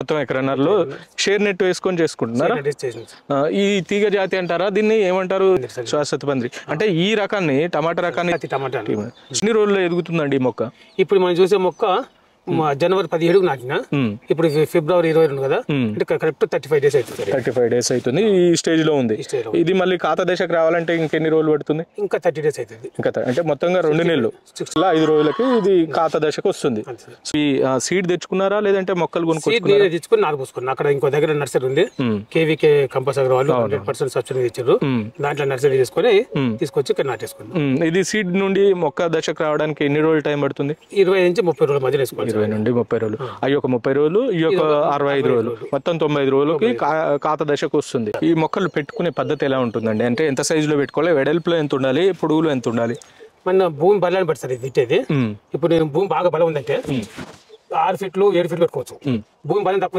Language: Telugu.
మొత్తం ఎకరన్నరలో షేర్ నెట్ వేసుకొని చేసుకుంటున్నారా? ఈ తీగ జాతి అంటారా దీన్ని, ఏమంటారు? శాశ్వత పందిరి. అంటే ఈ రకాన్ని టమాటా రకాన్ని ఎన్ని రోజుల్లో ఎదుగుతుందండి ఈ మొక్క? ఇప్పుడు మనం చూసే మొక్క జనవరి 17 నాటిన, ఇప్పుడు ఫిబ్రవరి 22 కదా, అంటే కరెక్ట్ 35 days అవుతుంది. 35 days అవుతుంది. ఈ స్టేజ్ లో ఉంది. ఇది మళ్ళీ ఖాతా దశకు రావాలంటే ఇంకెన్ని రోజులు పడుతుంది? ఇంకా 30 days అవుతుంది. ఇంకా అంటే మొత్తంగా 2 నెలలు 5 రోజులకి ఇది ఖాతా దశకు వస్తుంది. ఈ సీడ్ తెచ్చుకున్నారా లేదంటే మొక్కలు కొనుక్కొచ్చుకున్నారా? తెచ్చుకుని నాటుకోసుకున్నాను. అక్కడ ఇంకో దగ్గర నర్సరీ ఉంది, కేవీకే కంపల్సరీ వాళ్ళు 100% సబ్సిడీ ఇచ్చారు. దాంట్లో నర్సరీ తీసుకొని తీసుకొచ్చి ఇక్కడ నాటేసుకున్నాం. ఇది సీడ్ నుండి మొక్క దశకు రావడానికి ఎన్ని రోజులు టైం పడుతుంది? 20 నుంచి 30 రోజుల మధ్య వేసుకోవాలి. 20 నుండి 30 రోజులు. అవి ఒక 30 రోజులు, ఈ యొక్క 65 రోజులు, మొత్తం 90 రోజులకి ఖాతా దశకు వస్తుంది. ఈ మొక్కలు పెట్టుకునే పద్ధతి ఎలా ఉంటుందండి? అంటే ఎంత సైజులో పెట్టుకోవాలి, వెడల్పులో ఎంత ఉండాలి, పొడుగులో ఎంత ఉండాలి? మన భూమి బలాన్ని బట్టి సార్ ఇది తిట్టేది. ఇప్పుడు నేను భూమి బాగా బలం ఉందంటే 6 feet 7 feet పెట్టుకోవచ్చు. భూమి బలం తక్కువ